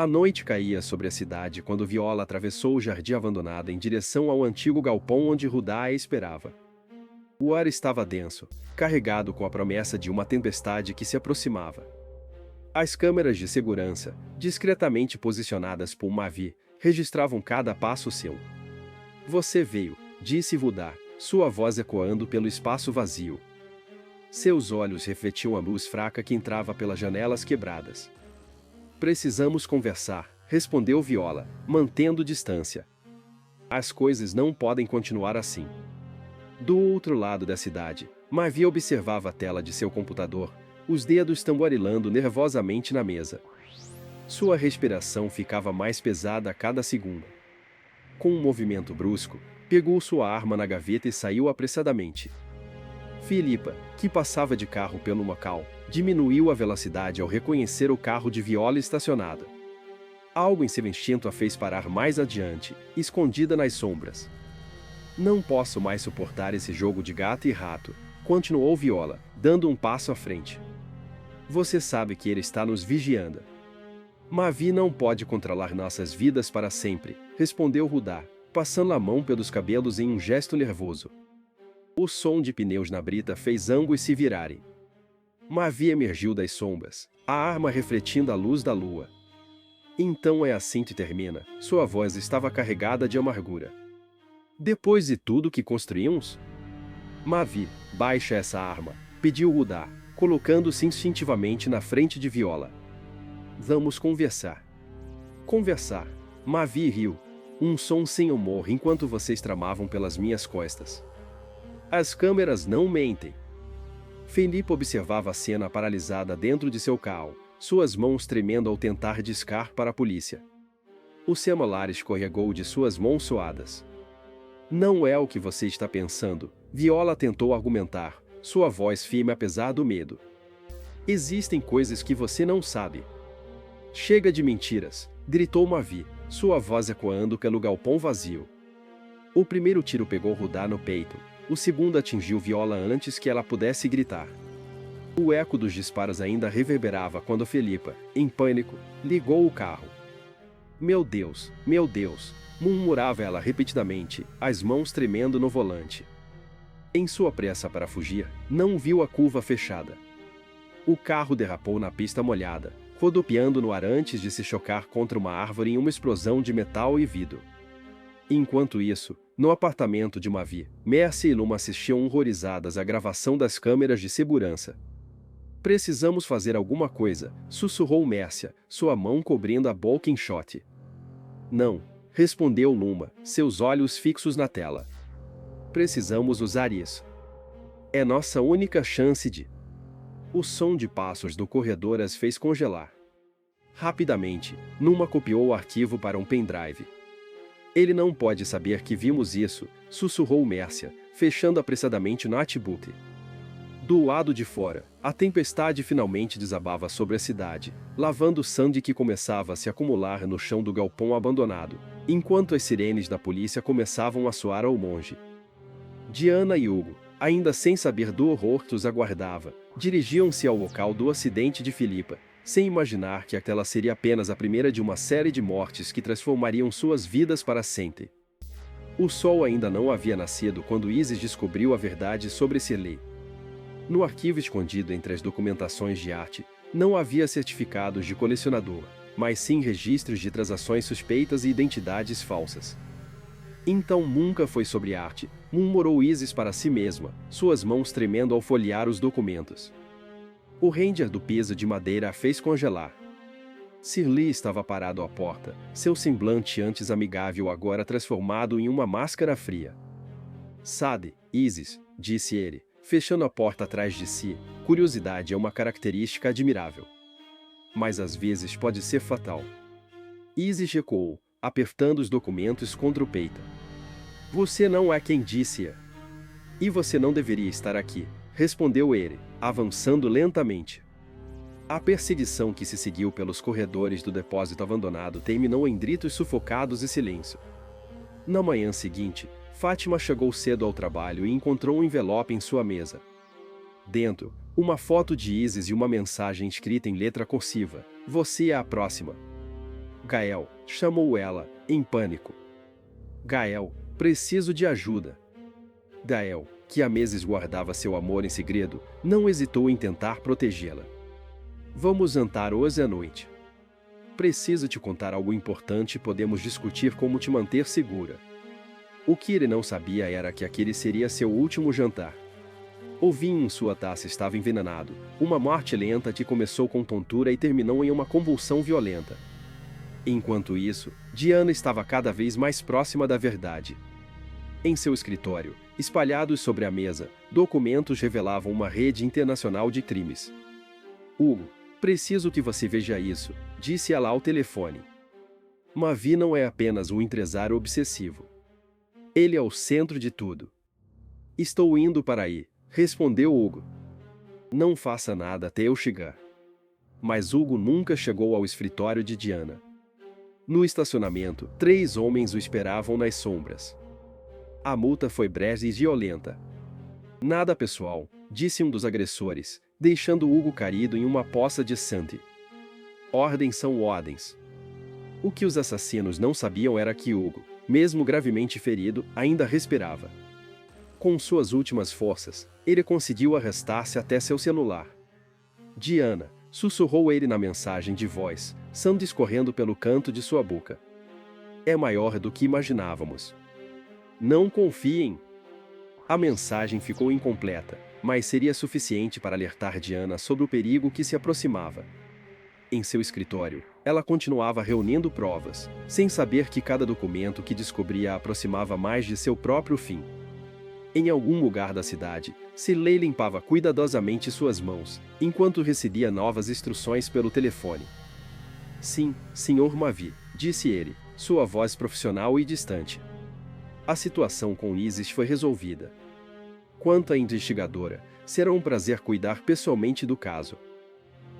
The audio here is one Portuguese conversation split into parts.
A noite caía sobre a cidade quando Viola atravessou o jardim abandonado em direção ao antigo galpão onde Rudá a esperava. O ar estava denso, carregado com a promessa de uma tempestade que se aproximava. As câmeras de segurança, discretamente posicionadas por Mavi, registravam cada passo seu. Você veio, disse Rudá, sua voz ecoando pelo espaço vazio. Seus olhos refletiam a luz fraca que entrava pelas janelas quebradas. Precisamos conversar, respondeu Viola, mantendo distância. As coisas não podem continuar assim. Do outro lado da cidade, Mavi observava a tela de seu computador, os dedos tamborilando nervosamente na mesa. Sua respiração ficava mais pesada a cada segundo. Com um movimento brusco, pegou sua arma na gaveta e saiu apressadamente. Filipa, que passava de carro pelo local, diminuiu a velocidade ao reconhecer o carro de Viola estacionado. Algo em seu instinto a fez parar mais adiante, escondida nas sombras. Não posso mais suportar esse jogo de gato e rato, continuou Viola, dando um passo à frente. Você sabe que ele está nos vigiando. Mavi não pode controlar nossas vidas para sempre, respondeu Rudá, passando a mão pelos cabelos em um gesto nervoso. O som de pneus na brita fez ambos se virarem. Mavi emergiu das sombras, a arma refletindo a luz da lua. Então é assim que termina, sua voz estava carregada de amargura. Depois de tudo que construímos? Mavi, baixa essa arma, pediu Rudá, colocando-se instintivamente na frente de Viola. Vamos conversar. Conversar. Mavi riu, um som sem humor enquanto vocês tramavam pelas minhas costas. As câmeras não mentem. Felipe observava a cena paralisada dentro de seu carro, suas mãos tremendo ao tentar discar para a polícia. O celular escorregou de suas mãos suadas. Não é o que você está pensando, Viola tentou argumentar, sua voz firme apesar do medo. Existem coisas que você não sabe. Chega de mentiras, gritou Mavi, sua voz ecoando pelo galpão vazio. O primeiro tiro pegou Rudá no peito, o segundo atingiu Viola antes que ela pudesse gritar. O eco dos disparos ainda reverberava quando Felipa, em pânico, ligou o carro. Meu Deus, murmurava ela repetidamente, as mãos tremendo no volante. Em sua pressa para fugir, não viu a curva fechada. O carro derrapou na pista molhada, rodopiando no ar antes de se chocar contra uma árvore em uma explosão de metal e vidro. Enquanto isso, no apartamento de Mavi, Mercy e Luma assistiam horrorizadas à gravação das câmeras de segurança. Precisamos fazer alguma coisa, sussurrou Mércia, sua mão cobrindo a boca em shot. Não, respondeu Luma, seus olhos fixos na tela. Precisamos usar isso. É nossa única chance de... O som de passos do corredor as fez congelar. Rapidamente, Numa copiou o arquivo para um pendrive. Ele não pode saber que vimos isso, sussurrou Mércia, fechando apressadamente o notebook. Do lado de fora, a tempestade finalmente desabava sobre a cidade, lavando o sangue que começava a se acumular no chão do galpão abandonado, enquanto as sirenes da polícia começavam a soar ao longe. Diana e Hugo, ainda sem saber do horror que os aguardava, dirigiam-se ao local do acidente de Filipa, sem imaginar que aquela seria apenas a primeira de uma série de mortes que transformariam suas vidas para sempre. O sol ainda não havia nascido quando Isis descobriu a verdade sobre Shirley. No arquivo escondido entre as documentações de arte, não havia certificados de colecionador, mas sim registros de transações suspeitas e identidades falsas. Então nunca foi sobre arte, murmurou Isis para si mesma, suas mãos tremendo ao folhear os documentos. O render do piso de madeira a fez congelar. Shirley estava parado à porta, seu semblante antes amigável agora transformado em uma máscara fria. Sabe, Isis, disse ele, fechando a porta atrás de si, curiosidade é uma característica admirável. Mas às vezes pode ser fatal. Isis recuou, apertando os documentos contra o peito. Você não é quem disse. E você não deveria estar aqui, respondeu ele, avançando lentamente. A perseguição que se seguiu pelos corredores do depósito abandonado terminou em gritos sufocados e silêncio. Na manhã seguinte, Fátima chegou cedo ao trabalho e encontrou um envelope em sua mesa. Dentro, uma foto de Isis e uma mensagem escrita em letra cursiva: Você é a próxima. Gael, chamou ela, em pânico. Gael, preciso de ajuda. Gael, que há meses guardava seu amor em segredo, não hesitou em tentar protegê-la. Vamos jantar hoje à noite. Preciso te contar algo importante e podemos discutir como te manter segura. O que ele não sabia era que aquele seria seu último jantar. O vinho em sua taça estava envenenado, uma morte lenta que começou com tontura e terminou em uma convulsão violenta. Enquanto isso, Diana estava cada vez mais próxima da verdade. Em seu escritório, espalhados sobre a mesa, documentos revelavam uma rede internacional de crimes. Hugo, preciso que você veja isso, disse ela ao telefone. Mavi não é apenas um empresário obsessivo. Ele é o centro de tudo. Estou indo para aí, respondeu Hugo. Não faça nada até eu chegar. Mas Hugo nunca chegou ao escritório de Diana. No estacionamento, 3 homens o esperavam nas sombras. A multa foi breve e violenta. Nada pessoal, disse um dos agressores, deixando Hugo caído em uma poça de sangue. Ordens são ordens. O que os assassinos não sabiam era que Hugo, mesmo gravemente ferido, ainda respirava. Com suas últimas forças, ele conseguiu arrastar-se até seu celular. Diana, sussurrou ele na mensagem de voz, sangue escorrendo pelo canto de sua boca. É maior do que imaginávamos. Não confiem. A mensagem ficou incompleta, mas seria suficiente para alertar Diana sobre o perigo que se aproximava. Em seu escritório, ela continuava reunindo provas, sem saber que cada documento que descobria a aproximava mais de seu próprio fim. Em algum lugar da cidade, Cirlei limpava cuidadosamente suas mãos, enquanto recebia novas instruções pelo telefone. Sim, Sr. Mavi, disse ele, sua voz profissional e distante. A situação com Isis foi resolvida. Quanto à investigadora, será um prazer cuidar pessoalmente do caso.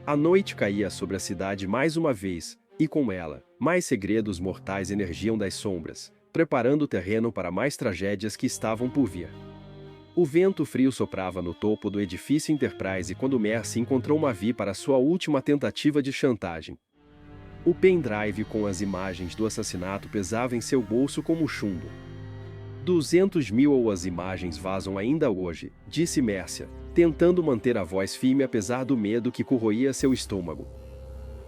A noite caía sobre a cidade mais uma vez, e com ela, mais segredos mortais emergiam das sombras, preparando o terreno para mais tragédias que estavam por vir. O vento frio soprava no topo do edifício Enterprise quando Mercy encontrou Mavi para sua última tentativa de chantagem. O pendrive com as imagens do assassinato pesava em seu bolso como chumbo. 200 mil ou as imagens vazam ainda hoje, disse Mércia, tentando manter a voz firme apesar do medo que corroía seu estômago.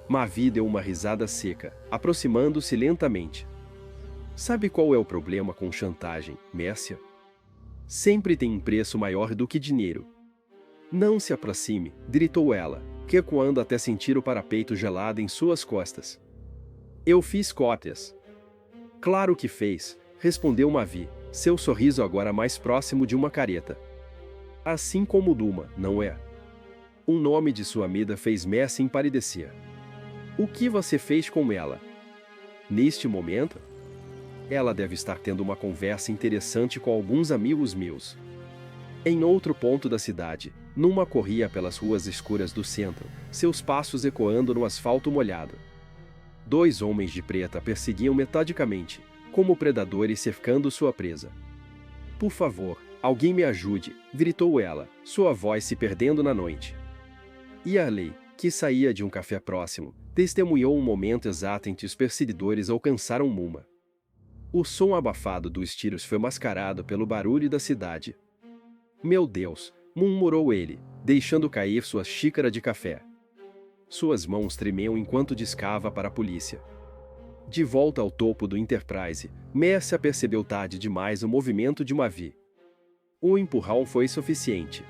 Mavi deu uma risada seca, aproximando-se lentamente. Sabe qual é o problema com chantagem, Mércia? Sempre tem um preço maior do que dinheiro. Não se aproxime, gritou ela, recuando até sentir o parapeito gelado em suas costas. Eu fiz cópias. Claro que fez, respondeu Mavi, seu sorriso agora mais próximo de uma careta. Assim como Duma, não é? O nome de sua amiga fez Mercy empalidecer. O que você fez com ela? Neste momento? Ela deve estar tendo uma conversa interessante com alguns amigos meus. Em outro ponto da cidade, Numa corria pelas ruas escuras do centro, seus passos ecoando no asfalto molhado. 2 homens de preta a perseguiam metodicamente, como predadores cercando sua presa. Por favor, alguém me ajude, gritou ela, sua voz se perdendo na noite. E Arley, que saía de um café próximo, testemunhou um momento exato em que os perseguidores alcançaram Muma. O som abafado dos tiros foi mascarado pelo barulho da cidade. Meu Deus, murmurou ele, deixando cair sua xícara de café. Suas mãos tremiam enquanto discava para a polícia. De volta ao topo do Enterprise, Mercy percebeu tarde demais o movimento de Mavi. O empurrão foi suficiente.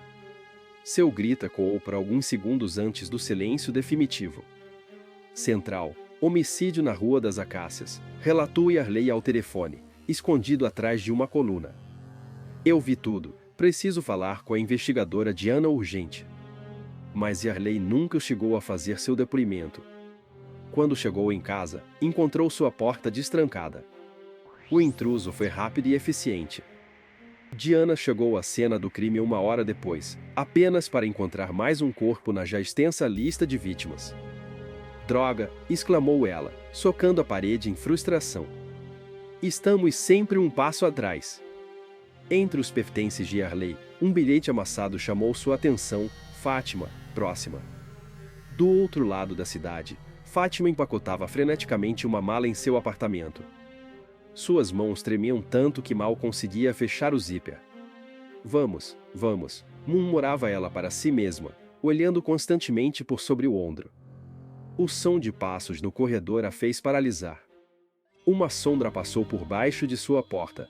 Seu grito ecoou por alguns segundos antes do silêncio definitivo. Central, homicídio na Rua das Acácias, relatou Arley ao telefone, escondido atrás de uma coluna. Eu vi tudo, preciso falar com a investigadora Diana urgente. Mas Arley nunca chegou a fazer seu depoimento. Quando chegou em casa, encontrou sua porta destrancada. O intruso foi rápido e eficiente. Diana chegou à cena do crime 1 hora depois, apenas para encontrar mais um corpo na já extensa lista de vítimas. Droga! Exclamou ela, socando a parede em frustração. Estamos sempre um passo atrás. Entre os pertences de Arley, um bilhete amassado chamou sua atenção, Fátima, próxima. Do outro lado da cidade, Fátima empacotava freneticamente uma mala em seu apartamento. Suas mãos tremiam tanto que mal conseguia fechar o zíper. Vamos, vamos, murmurava ela para si mesma, olhando constantemente por sobre o ombro. O som de passos no corredor a fez paralisar. Uma sombra passou por baixo de sua porta.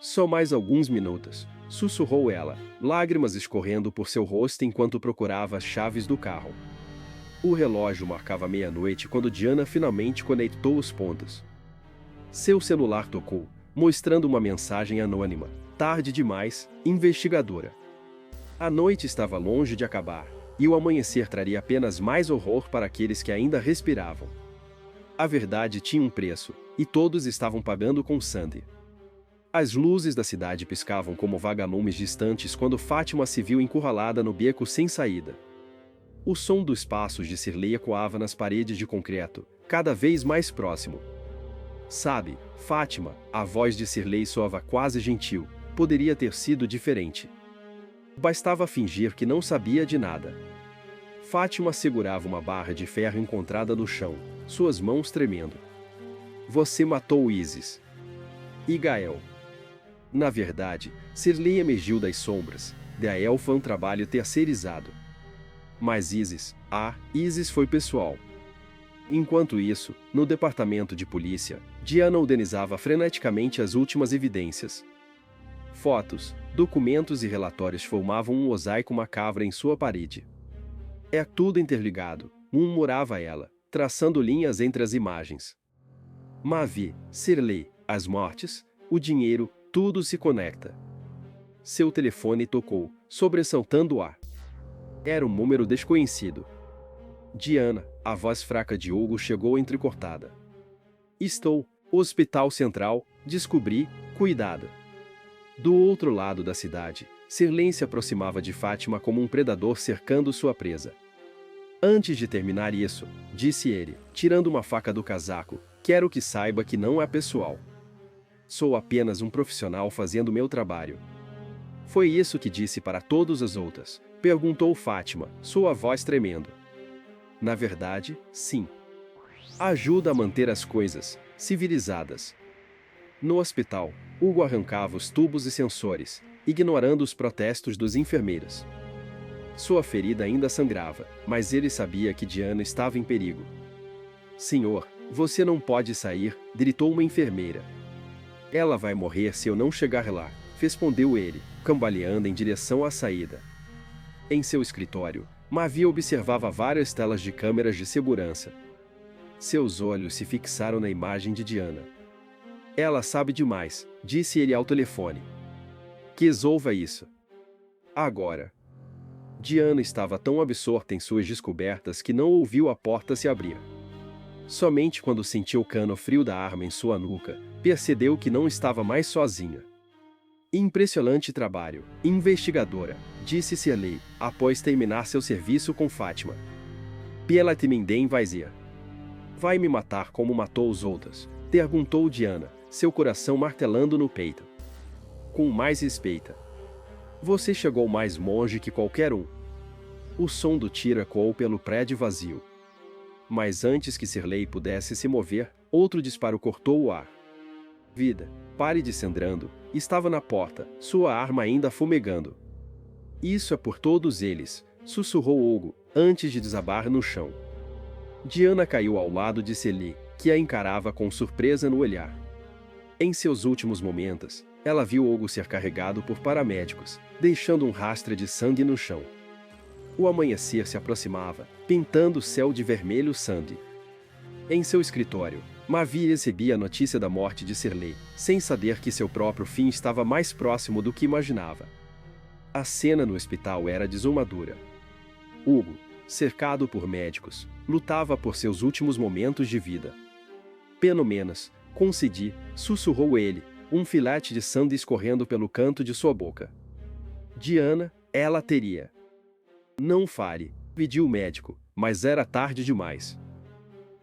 Só mais alguns minutos, sussurrou ela, lágrimas escorrendo por seu rosto enquanto procurava as chaves do carro. O relógio marcava meia-noite quando Diana finalmente conectou os pontos. Seu celular tocou, mostrando uma mensagem anônima. Tarde demais, investigadora. A noite estava longe de acabar, e o amanhecer traria apenas mais horror para aqueles que ainda respiravam. A verdade tinha um preço, e todos estavam pagando com sangue. As luzes da cidade piscavam como vagalumes distantes quando Fátima se viu encurralada no beco sem saída. O som dos passos de Shirley ecoava nas paredes de concreto, cada vez mais próximo. Sabe, Fátima, a voz de Shirley soava quase gentil, poderia ter sido diferente. Bastava fingir que não sabia de nada. Fátima segurava uma barra de ferro encontrada no chão, suas mãos tremendo. Você matou Isis. E Gael. Na verdade, Shirley emergiu das sombras. Gael foi um trabalho terceirizado. Mas Isis foi pessoal. Enquanto isso, no departamento de polícia, Diana organizava freneticamente as últimas evidências. Fotos, documentos e relatórios formavam um mosaico macabro em sua parede. É tudo interligado, murmurava ela, traçando linhas entre as imagens. Mavi, Shirley, as mortes, o dinheiro, tudo se conecta. Seu telefone tocou, sobressaltando o ar. Era um número desconhecido. Diana, a voz fraca de Hugo chegou entrecortada. Estou, Hospital Central, descobri, cuidado. Do outro lado da cidade, Shirley se aproximava de Fátima como um predador cercando sua presa. Antes de terminar isso, disse ele, tirando uma faca do casaco, quero que saiba que não é pessoal. Sou apenas um profissional fazendo meu trabalho. Foi isso que disse para todas as outras, perguntou Fátima, sua voz tremendo. Na verdade, sim. Ajuda a manter as coisas civilizadas. No hospital, Hugo arrancava os tubos e sensores, ignorando os protestos dos enfermeiros. Sua ferida ainda sangrava, mas ele sabia que Diana estava em perigo. Senhor, você não pode sair, gritou uma enfermeira. Ela vai morrer se eu não chegar lá, respondeu ele, cambaleando em direção à saída. Em seu escritório, Mavi observava várias telas de câmeras de segurança. Seus olhos se fixaram na imagem de Diana. Ela sabe demais, disse ele ao telefone. Que resolva isso. Agora. Diana estava tão absorta em suas descobertas que não ouviu a porta se abrir. Somente quando sentiu o cano frio da arma em sua nuca, percebeu que não estava mais sozinha. Impressionante trabalho, investigadora, disse Shirley, após terminar seu serviço com Fátima. Pela Timindem Vazia. Vai me matar como matou os outros? Perguntou Diana, seu coração martelando no peito. Com mais respeito. Você chegou mais longe que qualquer um. O som do tiro ecoou pelo prédio vazio. Mas antes que Shirley pudesse se mover, outro disparo cortou o ar. Vida, pare de sangrando, estava na porta, sua arma ainda fumegando. Isso é por todos eles, sussurrou Hugo, antes de desabar no chão. Diana caiu ao lado de Shirley, que a encarava com surpresa no olhar. Em seus últimos momentos, ela viu Hugo ser carregado por paramédicos, deixando um rastro de sangue no chão. O amanhecer se aproximava, pintando o céu de vermelho sangue. Em seu escritório, Mavi recebia a notícia da morte de Shirley, sem saber que seu próprio fim estava mais próximo do que imaginava. A cena no hospital era desumadora. Hugo, cercado por médicos, lutava por seus últimos momentos de vida. Pelo menos, consegui, sussurrou ele, um filete de sangue escorrendo pelo canto de sua boca. Diana, ela teria. Não fale, pediu o médico, mas era tarde demais.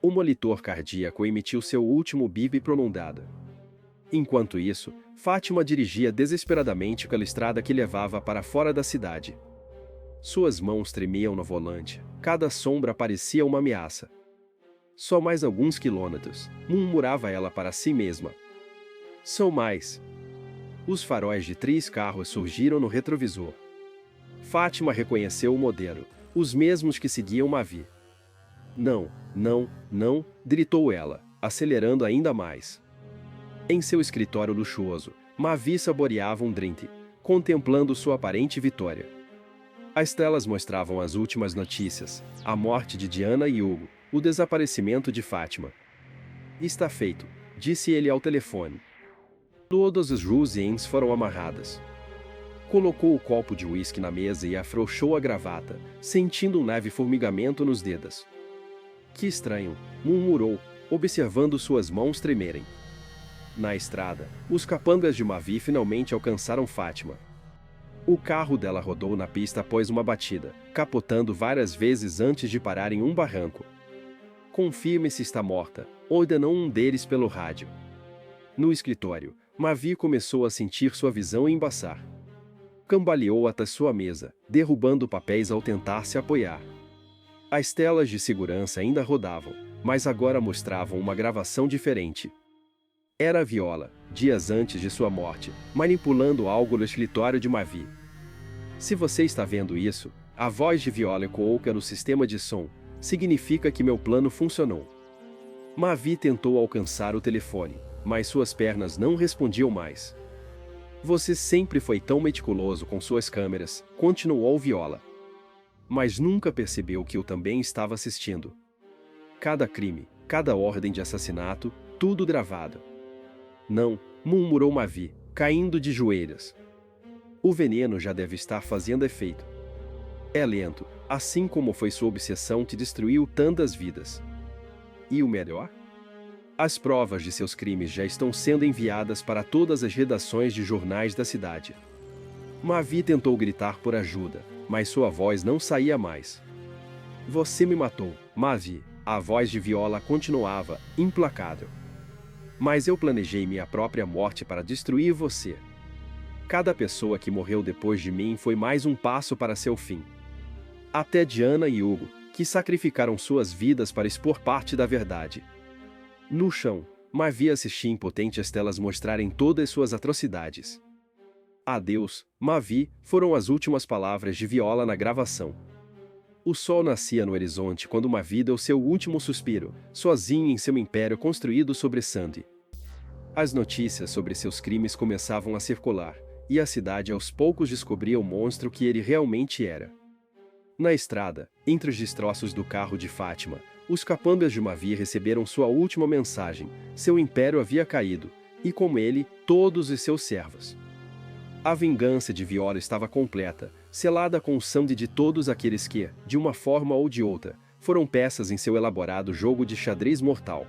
O monitor cardíaco emitiu seu último bip prolongado. Enquanto isso, Fátima dirigia desesperadamente pela estrada que levava para fora da cidade. Suas mãos tremiam no volante, cada sombra parecia uma ameaça. Só mais alguns quilômetros, murmurava ela para si mesma. São mais. Os faróis de 3 carros surgiram no retrovisor. Fátima reconheceu o modelo, os mesmos que seguiam Mavi. Não, não, não, gritou ela, acelerando ainda mais. Em seu escritório luxuoso, Mavi saboreava um drink, contemplando sua aparente vitória. As telas mostravam as últimas notícias, a morte de Diana e Hugo, o desaparecimento de Fátima. Está feito, disse ele ao telefone. Todas as luzinhas foram amarradas. Colocou o copo de uísque na mesa e afrouxou a gravata, sentindo um leve formigamento nos dedos. Que estranho, murmurou, observando suas mãos tremerem. Na estrada, os capangas de Mavi finalmente alcançaram Fátima. O carro dela rodou na pista após uma batida, capotando várias vezes antes de parar em um barranco. Confirme se está morta, ordenou um deles pelo rádio. No escritório, Mavi começou a sentir sua visão embaçar. Cambaleou até sua mesa, derrubando papéis ao tentar se apoiar. As telas de segurança ainda rodavam, mas agora mostravam uma gravação diferente. Era a Viola, dias antes de sua morte, manipulando algo no escritório de Mavi. Se você está vendo isso, a voz de Viola ecoou no sistema de som, significa que meu plano funcionou. Mavi tentou alcançar o telefone, mas suas pernas não respondiam mais. Você sempre foi tão meticuloso com suas câmeras, continuou Viola. Mas nunca percebeu que eu também estava assistindo. Cada crime, cada ordem de assassinato, tudo gravado. Não, murmurou Mavi, caindo de joelhos. O veneno já deve estar fazendo efeito. É lento, assim como foi sua obsessão que destruiu tantas vidas. E o melhor? As provas de seus crimes já estão sendo enviadas para todas as redações de jornais da cidade. Mavi tentou gritar por ajuda, mas sua voz não saía mais. Você me matou, Mavi, a voz de Viola continuava, implacável. Mas eu planejei minha própria morte para destruir você. Cada pessoa que morreu depois de mim foi mais um passo para seu fim. Até Diana e Hugo, que sacrificaram suas vidas para expor parte da verdade. No chão, Mavi assistia impotente as telas mostrarem todas suas atrocidades. Adeus, Mavi, foram as últimas palavras de Viola na gravação. O sol nascia no horizonte quando Mavi deu seu último suspiro, sozinho em seu império construído sobre Sandy. As notícias sobre seus crimes começavam a circular, e a cidade aos poucos descobria o monstro que ele realmente era. Na estrada, entre os destroços do carro de Fátima, os capangas de Mavi receberam sua última mensagem: seu império havia caído, e com ele, todos os seus servos. A vingança de Viola estava completa, selada com o sangue de todos aqueles que, de uma forma ou de outra, foram peças em seu elaborado jogo de xadrez mortal.